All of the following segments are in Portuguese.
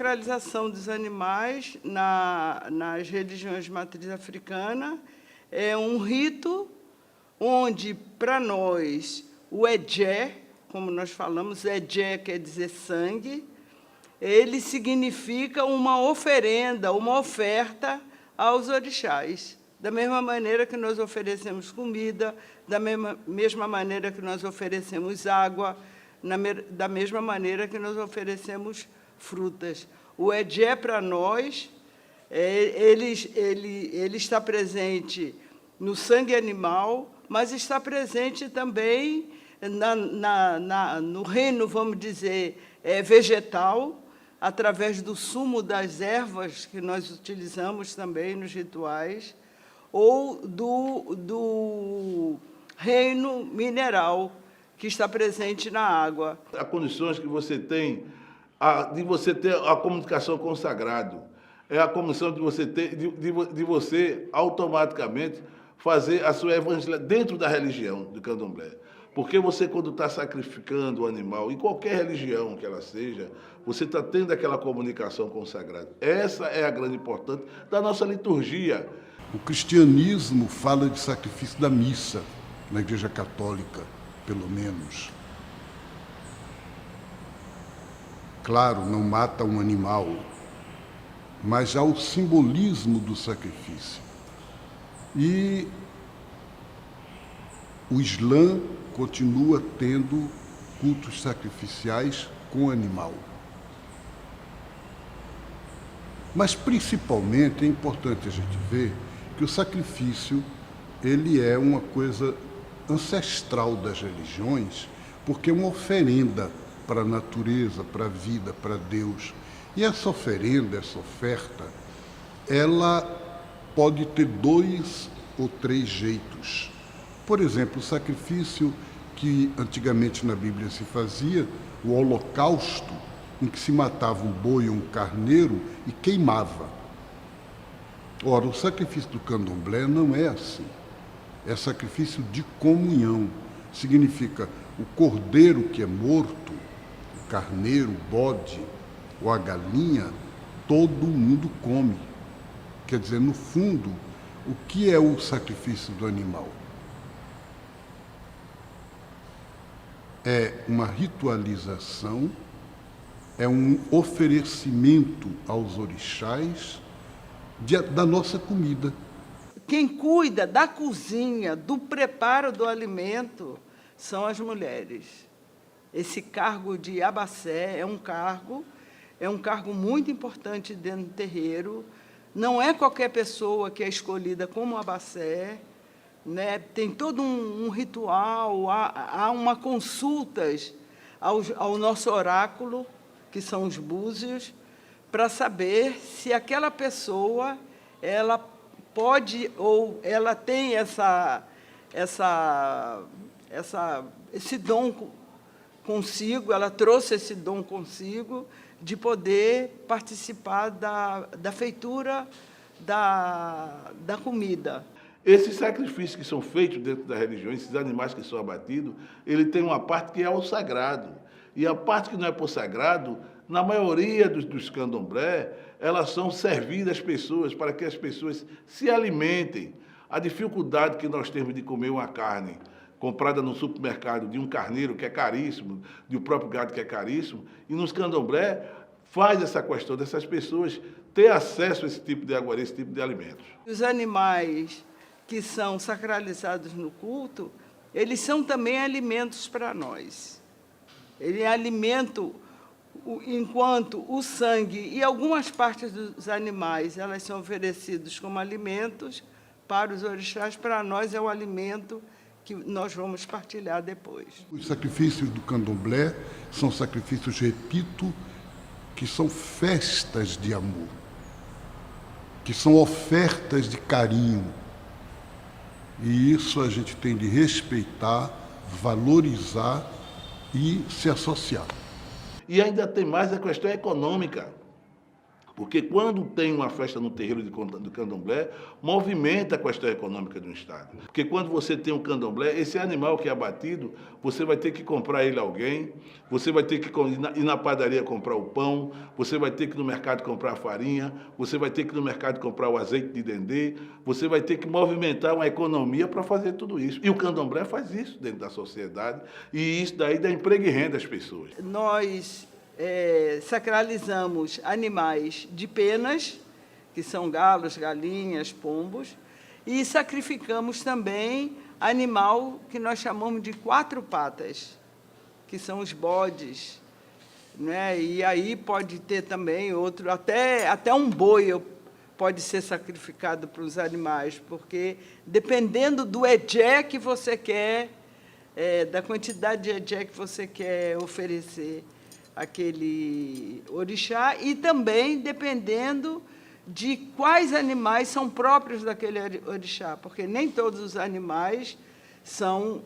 sacralização dos animais nas religiões de matriz africana é um rito onde, para nós, o Edjé, como nós falamos, Edjé quer dizer sangue, ele significa uma oferenda, uma oferta aos orixás. Da mesma maneira que nós oferecemos comida, da mesma maneira que nós oferecemos água, da mesma maneira que nós oferecemos frutas. O Edjé, para nós, ele está presente no sangue animal, mas está presente também no reino, vamos dizer, vegetal, através do sumo das ervas que nós utilizamos também nos rituais, ou do reino mineral, que está presente na água. As condições que você tem de você ter a comunicação com o sagrado, é a condição de você ter, de você automaticamente fazer a sua evangelização dentro da religião do candomblé. Porque você, quando está sacrificando o animal, em qualquer religião que ela seja, você está tendo aquela comunicação com o sagrado. Essa é a grande importância da nossa liturgia. O cristianismo fala de sacrifício da missa, na Igreja Católica, pelo menos. Claro, não mata um animal, mas há o simbolismo do sacrifício. E o Islã continua tendo cultos sacrificiais com animal. Mas, principalmente, é importante a gente ver que o sacrifício ele é uma coisa ancestral das religiões, porque é uma oferenda para a natureza, para a vida, para Deus. E essa oferenda, essa oferta, ela pode ter 2 ou 3 jeitos. Por exemplo, o sacrifício que antigamente na Bíblia se fazia, o holocausto, em que se matava um boi ou um carneiro e queimava. Ora, o sacrifício do candomblé não é assim. É sacrifício de comunhão. Significa o cordeiro que é morto, o carneiro, o bode ou a galinha, todo mundo come. Quer dizer, no fundo, o que é o sacrifício do animal? É uma ritualização, é um oferecimento aos orixás da nossa comida. Quem cuida da cozinha, do preparo do alimento, são as mulheres. Esse cargo de abacé é um cargo muito importante dentro do terreiro. Não é qualquer pessoa que é escolhida como abacé, né? Tem todo um ritual, há uma consultas ao nosso oráculo, que são os búzios, para saber se aquela pessoa ela pode ou ela tem esse dom consigo, ela trouxe esse dom consigo de poder participar da feitura da comida. Esses sacrifícios que são feitos dentro da religião, esses animais que são abatidos, ele tem uma parte que é o sagrado. E a parte que não é por sagrado, na maioria dos candomblé, elas são servidas às pessoas para que as pessoas se alimentem. A dificuldade que nós temos de comer uma carne comprada no supermercado de um carneiro que é caríssimo, de um próprio gado que é caríssimo, e nos candomblé faz essa questão dessas pessoas ter acesso a esse tipo de aguardia, esse tipo de alimentos. Os animais que são sacralizados no culto, eles são também alimentos para nós. Ele é alimento, enquanto o sangue e algumas partes dos animais, elas são oferecidos como alimentos para os orixás, para nós é o alimento que nós vamos partilhar depois. Os sacrifícios do candomblé são sacrifícios, repito, que são festas de amor, que são ofertas de carinho. E isso a gente tem de respeitar, valorizar e se associar. E ainda tem mais a questão econômica, Porque quando tem uma festa no terreiro do candomblé, movimenta a questão econômica do Estado. Porque quando você tem um candomblé, esse animal que é abatido, você vai ter que comprar ele a alguém, você vai ter que ir na padaria comprar o pão, você vai ter que ir no mercado comprar a farinha, você vai ter que ir no mercado comprar o azeite de dendê, você vai ter que movimentar uma economia para fazer tudo isso. E o candomblé faz isso dentro da sociedade, e isso daí dá emprego e renda às pessoas. Nós sacralizamos animais de penas, que são galos, galinhas, pombos, e sacrificamos também animal que nós chamamos de 4 patas, que são os bodes, né? E aí pode ter também outro, até um boi pode ser sacrificado para os animais, porque dependendo do edé que você quer, da quantidade de edé que você quer oferecer aquele orixá, e também dependendo de quais animais são próprios daquele orixá, porque nem todos os animais são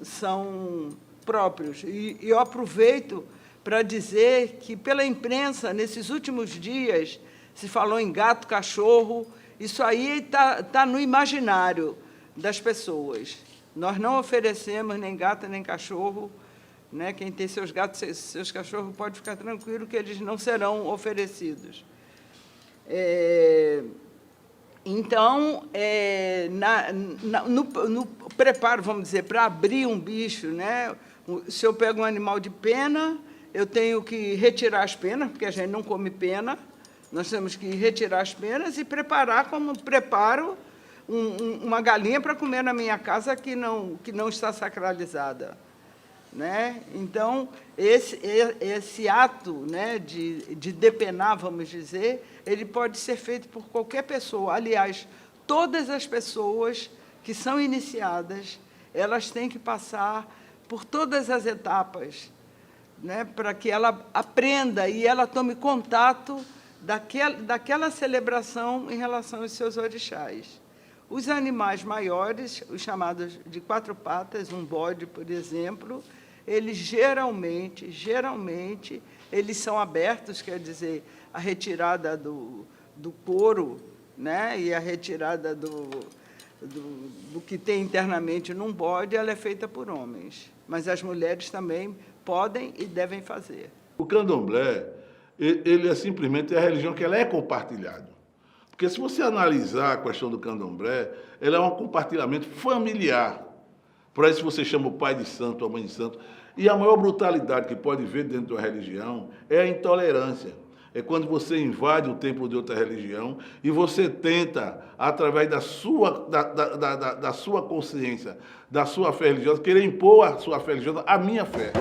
próprios. E eu aproveito para dizer que, pela imprensa, nesses últimos dias, se falou em gato, cachorro, isso aí tá no imaginário das pessoas. Nós não oferecemos nem gato, nem cachorro, né? Quem tem seus gatos, seus cachorros, pode ficar tranquilo que eles não serão oferecidos. Então, no preparo, vamos dizer, para abrir um bicho, né? Se eu pego um animal de pena, eu tenho que retirar as penas, porque a gente não come pena, nós temos que retirar as penas e preparar como preparo uma galinha para comer na minha casa que não está sacralizada. Né? Então, esse ato, né, de depenar, vamos dizer, ele pode ser feito por qualquer pessoa. Aliás, todas as pessoas que são iniciadas, elas têm que passar por todas as etapas, né, para que ela aprenda e ela tome contato daquela celebração em relação aos seus orixás. Os animais maiores, os chamados de 4 patas, um bode, por exemplo, eles geralmente, eles são abertos, quer dizer, a retirada do couro, né, e a retirada do que tem internamente num bode, ela é feita por homens. Mas as mulheres também podem e devem fazer. O candomblé, ele é simplesmente a religião que ela é compartilhada. Porque se você analisar a questão do candomblé, ela é um compartilhamento familiar. Por isso você chama o pai de santo, a mãe de santo. E a maior brutalidade que pode ver dentro de uma religião é a intolerância. É quando você invade o templo de outra religião e você tenta, através da sua consciência, da sua fé religiosa, querer impor a sua fé religiosa à minha fé.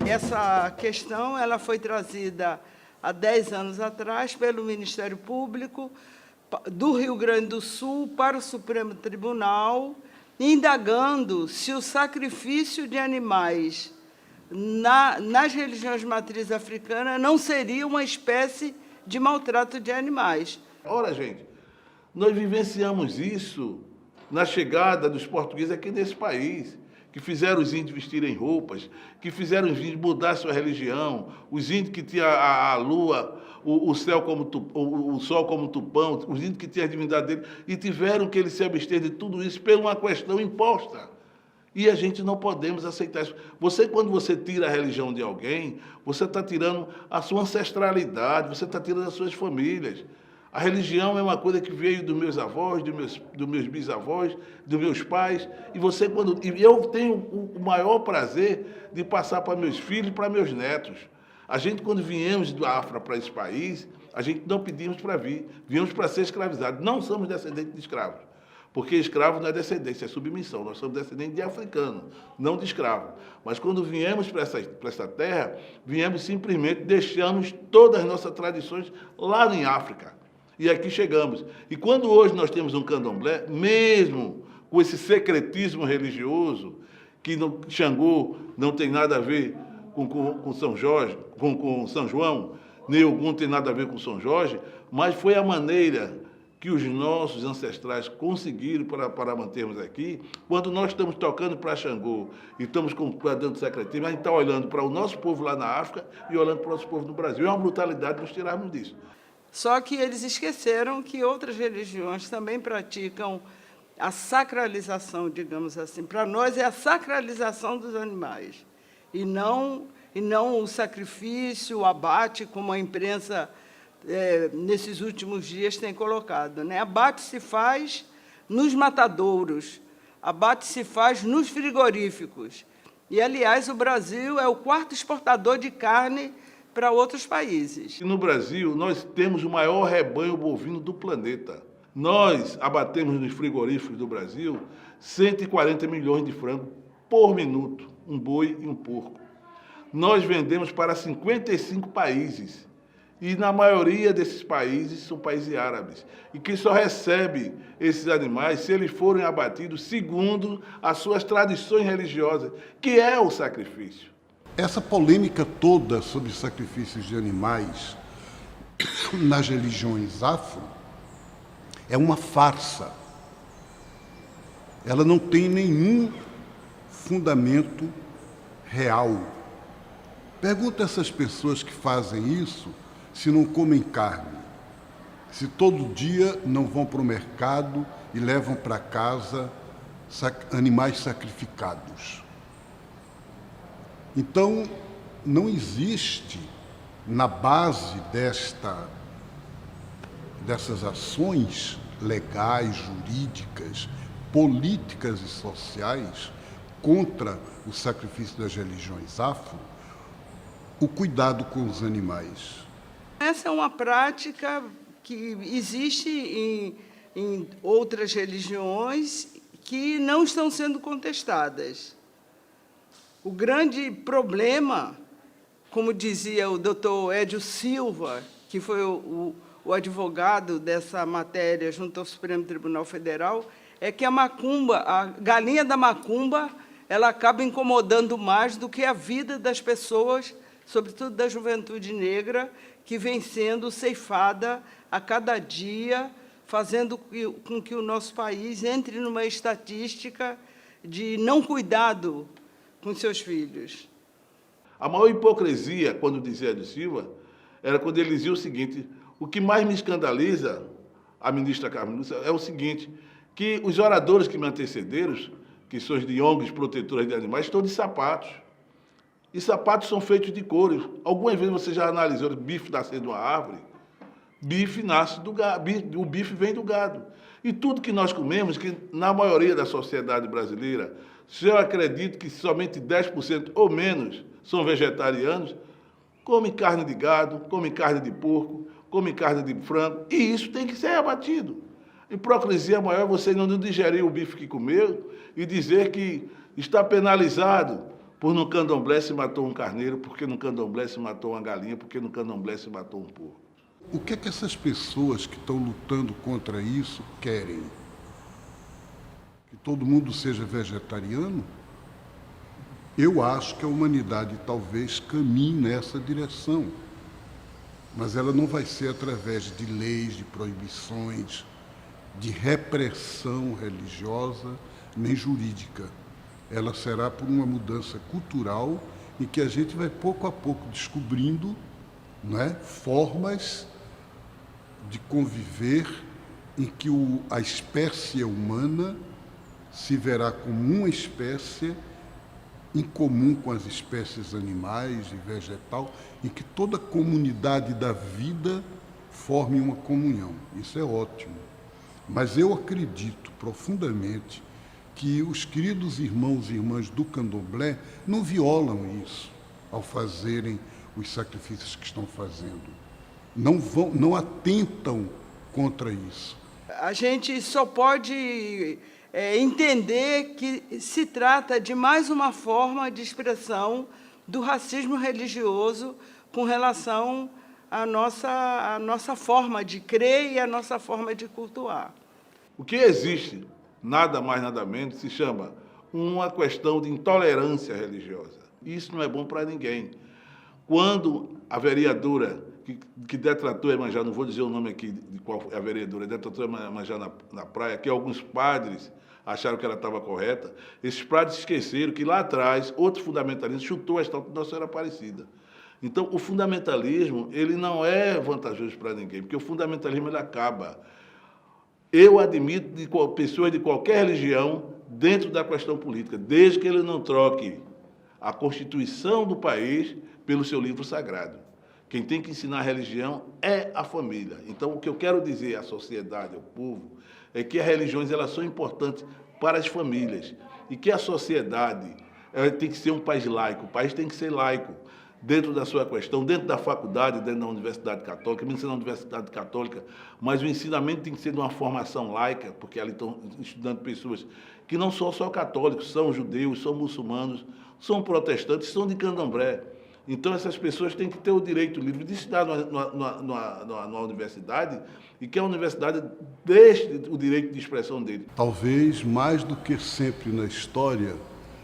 Essa questão ela foi trazida há 10 anos atrás pelo Ministério Público do Rio Grande do Sul para o Supremo Tribunal, indagando se o sacrifício de animais nas religiões de matriz africana não seria uma espécie de maltrato de animais. Ora, gente, nós vivenciamos isso na chegada dos portugueses aqui nesse país, que fizeram os índios vestirem roupas, que fizeram os índios mudar sua religião, os índios que tinham a lua, o céu como o sol como tupão, os índios que tinham a divindade dele, e tiveram que eles se abster de tudo isso por uma questão imposta. E a gente não podemos aceitar isso. Quando você tira a religião de alguém, você está tirando a sua ancestralidade, você está tirando as suas famílias. A religião é uma coisa que veio dos meus avós, dos meus bisavós, dos meus pais, e eu tenho o maior prazer de passar para meus filhos e para meus netos. A gente, quando viemos do África para esse país, a gente não pedimos para vir, viemos para ser escravizados. Não somos descendentes de escravos, porque escravo não é descendência, é submissão. Nós somos descendentes de africano, não de escravo. Mas quando viemos para essa terra, viemos simplesmente, deixamos todas as nossas tradições lá em África. E aqui chegamos. E quando hoje nós temos um candomblé, mesmo com esse secretismo religioso, que Xangô não tem nada a ver com São Jorge, com São João, nem Ogum tem nada a ver com São Jorge, mas foi a maneira que os nossos ancestrais conseguiram para mantermos aqui, quando nós estamos tocando para Xangô e estamos dando secretismo, a gente está olhando para o nosso povo lá na África e olhando para o nosso povo no Brasil. É uma brutalidade nos tirarmos disso. Só que eles esqueceram que outras religiões também praticam a sacralização, digamos assim. Para nós é a sacralização dos animais, e não o sacrifício, o abate, como a imprensa, nesses últimos dias, tem colocado, né? Abate se faz nos matadouros, abate se faz nos frigoríficos. E, aliás, o Brasil é o quarto exportador de carne para outros países. E no Brasil, nós temos o maior rebanho bovino do planeta. Nós abatemos nos frigoríficos do Brasil 140 milhões de frangos por minuto, um boi e um porco. Nós vendemos para 55 países. E, na maioria desses países, são países árabes. E que só recebe esses animais se eles forem abatidos segundo as suas tradições religiosas, que é o sacrifício. Essa polêmica toda sobre sacrifícios de animais nas religiões afro é uma farsa. Ela não tem nenhum fundamento real. Pergunta a essas pessoas que fazem isso se não comem carne, se todo dia não vão para o mercado e levam para casa animais sacrificados. Então, não existe na base dessas ações legais, jurídicas, políticas e sociais contra o sacrifício das religiões afro, o cuidado com os animais. Essa é uma prática que existe em outras religiões que não estão sendo contestadas. O grande problema, como dizia o doutor Edio Silva, que foi o advogado dessa matéria junto ao Supremo Tribunal Federal, é que a macumba, a galinha da macumba, ela acaba incomodando mais do que a vida das pessoas, sobretudo da juventude negra, que vem sendo ceifada a cada dia, fazendo com que o nosso país entre numa estatística de não cuidado com seus filhos. A maior hipocrisia, quando dizia Edio Silva, era quando ele dizia o seguinte: o que mais me escandaliza, a ministra Carmen Lúcia, é o seguinte, que os oradores que me antecederam, que são de ONGs protetoras de animais, estão de sapatos. E sapatos são feitos de couro. Algumas vezes você já analisou o bife nascer de uma árvore? Bife nasce do gado, o bife vem do gado. E tudo que nós comemos, que na maioria da sociedade brasileira, se eu acredito que somente 10% ou menos são vegetarianos, come carne de gado, come carne de porco, come carne de frango, e isso tem que ser abatido. Hipocrisia maior é você não digerir o bife que comeu e dizer que está penalizado por no candomblé se matou um carneiro, porque no candomblé se matou uma galinha, porque no candomblé se matou um porco. O que é que essas pessoas que estão lutando contra isso querem? Que todo mundo seja vegetariano? Eu acho que a humanidade talvez caminhe nessa direção, mas ela não vai ser através de leis, de proibições, de repressão religiosa nem jurídica. Ela será por uma mudança cultural em que a gente vai pouco a pouco descobrindo, não é, formas de conviver em que a espécie humana se verá como uma espécie em comum com as espécies animais e vegetal, em que toda a comunidade da vida forme uma comunhão. Isso é ótimo. Mas eu acredito profundamente que os queridos irmãos e irmãs do candomblé não violam isso ao fazerem os sacrifícios que estão fazendo. Não atentam contra isso. A gente só pode entender que se trata de mais uma forma de expressão do racismo religioso com relação à nossa forma de crer e à nossa forma de cultuar. O que existe, nada mais, nada menos, se chama uma questão de intolerância religiosa. Isso não é bom para ninguém. Quando a vereadora que detratou Iemanjá, não vou dizer o nome aqui de qual é a vereadora, detratou Iemanjá na praia, que alguns padres acharam que ela estava correta. Esses padres esqueceram que lá atrás, outro fundamentalista chutou a estátua de Nossa Senhora Aparecida. Então, o fundamentalismo, ele não é vantajoso para ninguém, porque o fundamentalismo ele acaba. Eu admito de pessoas de qualquer religião dentro da questão política, desde que ele não troque a Constituição do país pelo seu livro sagrado. Quem tem que ensinar a religião é a família. Então, o que eu quero dizer à sociedade, ao povo, é que as religiões elas são importantes para as famílias e que a sociedade tem que ser um país laico, o país tem que ser laico dentro da sua questão, dentro da faculdade, dentro da Universidade Católica, mesmo sendo na Universidade Católica, mas o ensinamento tem que ser de uma formação laica, porque ali estão estudando pessoas que não são só católicos, são judeus, são muçulmanos, são protestantes, são de candomblé. Então, essas pessoas têm que ter o direito livre de estudar numa universidade e que a universidade deixe o direito de expressão dele. Talvez, mais do que sempre na história,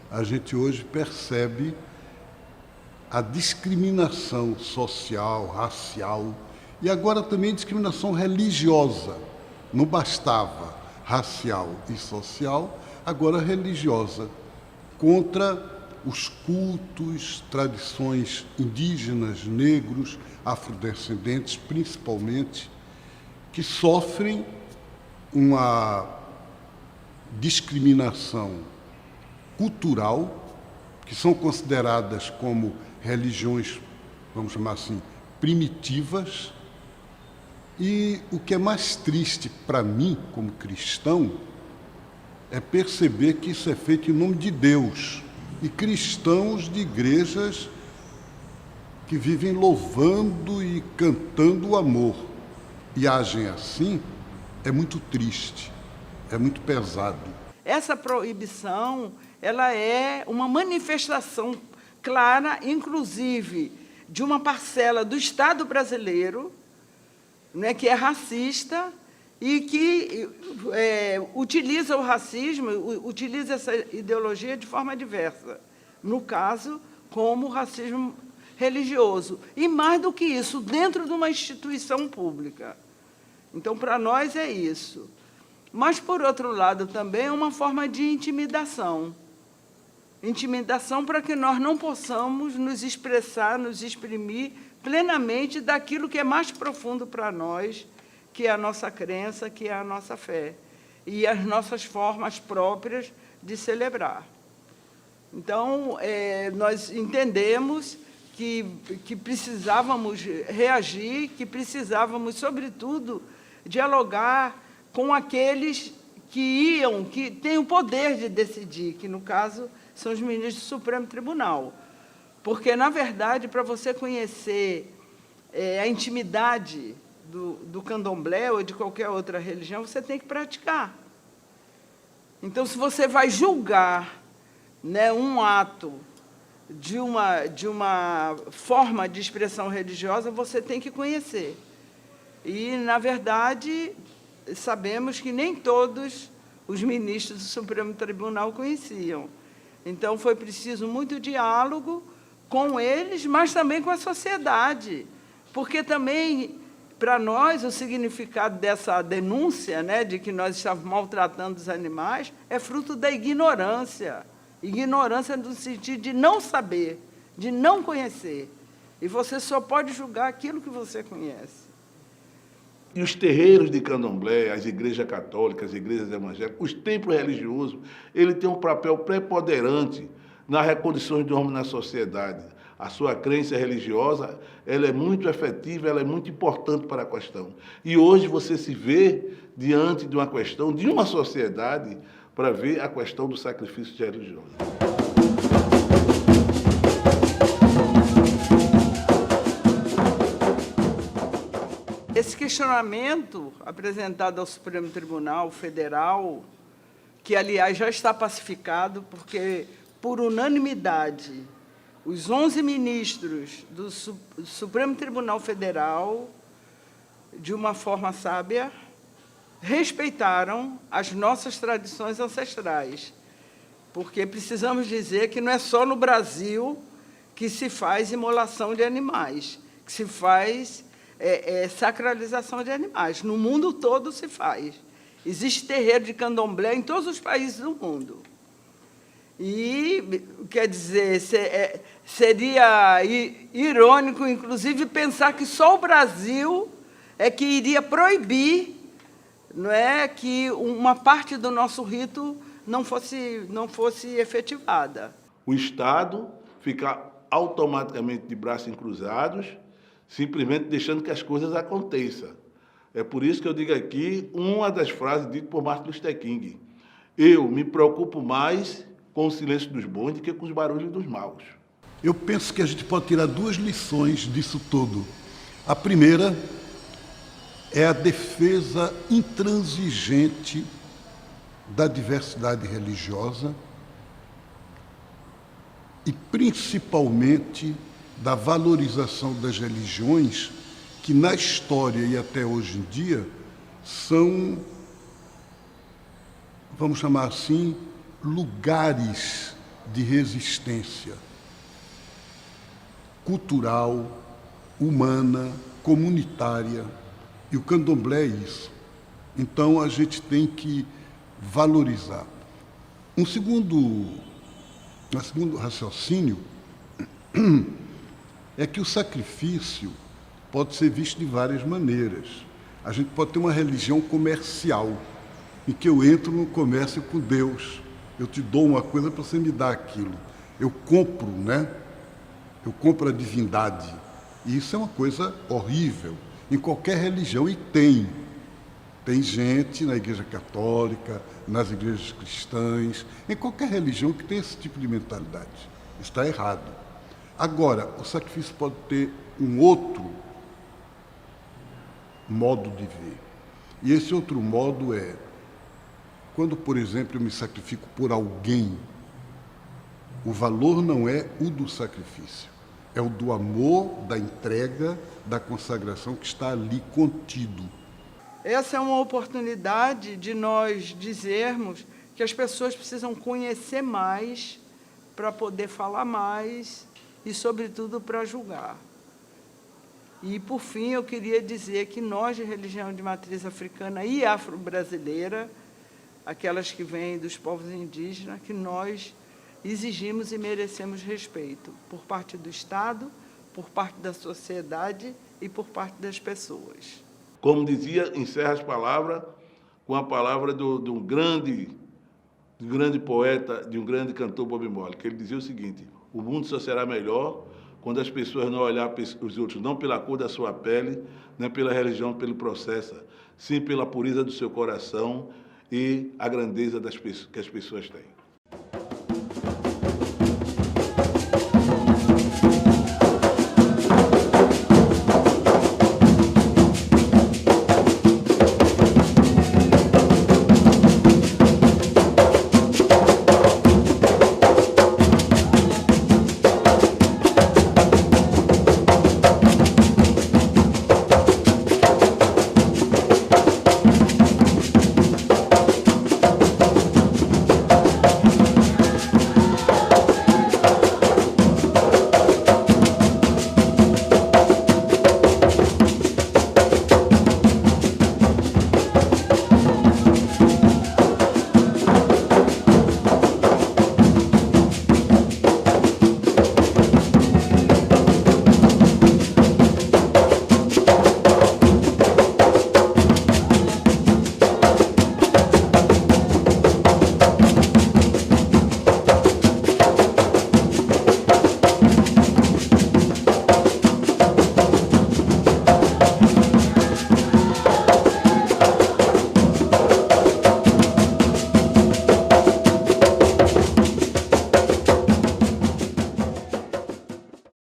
a gente hoje percebe a discriminação social, racial e agora também discriminação religiosa. Não bastava racial e social, agora religiosa, contra os cultos, tradições indígenas, negros, afrodescendentes, principalmente, que sofrem uma discriminação cultural, que são consideradas como religiões, vamos chamar assim, primitivas. E o que é mais triste para mim, como cristão, é perceber que isso é feito em nome de Deus. E cristãos de igrejas que vivem louvando e cantando o amor e agem assim, é muito triste, é muito pesado. Essa proibição, ela é uma manifestação clara, inclusive, de uma parcela do Estado brasileiro, né, que é racista e que utiliza o racismo, utiliza essa ideologia de forma diversa. No caso, como o racismo religioso. E, mais do que isso, dentro de uma instituição pública. Então, para nós, é isso. Mas, por outro lado, também é uma forma de intimidação. Intimidação para que nós não possamos nos expressar, nos exprimir plenamente daquilo que é mais profundo para nós, que é a nossa crença, que é a nossa fé, e as nossas formas próprias de celebrar. Então, nós entendemos que precisávamos reagir, que precisávamos, sobretudo, dialogar com aqueles que têm o poder de decidir, que, no caso, são os ministros do Supremo Tribunal. Porque, na verdade, para você conhecer a intimidade do candomblé ou de qualquer outra religião, você tem que praticar. Então, se você vai julgar, né, um ato de uma forma de expressão religiosa, você tem que conhecer. E, na verdade, sabemos que nem todos os ministros do Supremo Tribunal conheciam. Então, foi preciso muito diálogo com eles, mas também com a sociedade, porque também, para nós, o significado dessa denúncia, né, de que nós estávamos maltratando os animais, é fruto da ignorância. Ignorância no sentido de não saber, de não conhecer. E você só pode julgar aquilo que você conhece. E os terreiros de candomblé, as igrejas católicas, as igrejas evangélicas, os templos religiosos, ele tem um papel preponderante na recondição do homem na sociedade. A sua crença religiosa, ela é muito efetiva, ela é muito importante para a questão. E hoje você se vê diante de uma questão, de uma sociedade, para ver a questão do sacrifício de religião. Esse questionamento apresentado ao Supremo Tribunal Federal, que, aliás, já está pacificado, porque, por unanimidade, os 11 ministros do Supremo Tribunal Federal, de uma forma sábia, respeitaram as nossas tradições ancestrais, porque precisamos dizer que não é só no Brasil que se faz imolação de animais, que se faz sacralização de animais. No mundo todo se faz. Existe terreiro de candomblé em todos os países do mundo. E, quer dizer, seria irônico, inclusive, pensar que só o Brasil é que iria proibir, não é, que uma parte do nosso rito não fosse efetivada. O Estado fica automaticamente de braços cruzados, simplesmente deixando que as coisas aconteçam. É por isso que eu digo aqui uma das frases ditas por Martin Luther King: eu me preocupo mais com o silêncio dos bons do que com os barulhos dos maus. Eu penso que a gente pode tirar duas lições disso tudo. A primeira é a defesa intransigente da diversidade religiosa e, principalmente, da valorização das religiões que, na história e até hoje em dia, são, vamos chamar assim, lugares de resistência cultural, humana, comunitária, e o candomblé é isso. Então, a gente tem que valorizar. Um segundo raciocínio é que o sacrifício pode ser visto de várias maneiras. A gente pode ter uma religião comercial, em que eu entro no comércio com Deus. Eu te dou uma coisa para você me dar aquilo. Eu compro, né? Eu compro a divindade. E isso é uma coisa horrível. Em qualquer religião, e tem. Tem gente na Igreja Católica, nas igrejas cristãs, em qualquer religião que tem esse tipo de mentalidade. Está errado. Agora, o sacrifício pode ter um outro modo de ver. E esse outro modo é, quando, por exemplo, eu me sacrifico por alguém, o valor não é o do sacrifício, é o do amor, da entrega, da consagração que está ali contido. Essa é uma oportunidade de nós dizermos que as pessoas precisam conhecer mais para poder falar mais e, sobretudo, para julgar. E, por fim, eu queria dizer que nós, de religião de matriz africana e afro-brasileira, aquelas que vêm dos povos indígenas, que nós exigimos e merecemos respeito por parte do Estado, por parte da sociedade e por parte das pessoas. Como dizia, encerra as palavras com a palavra de um grande poeta, de um grande cantor, Bob Marley, que ele dizia o seguinte: o mundo só será melhor quando as pessoas não olharem os outros não pela cor da sua pele, nem pela religião, pelo processo, sim pela pureza do seu coração e a grandeza que as pessoas têm.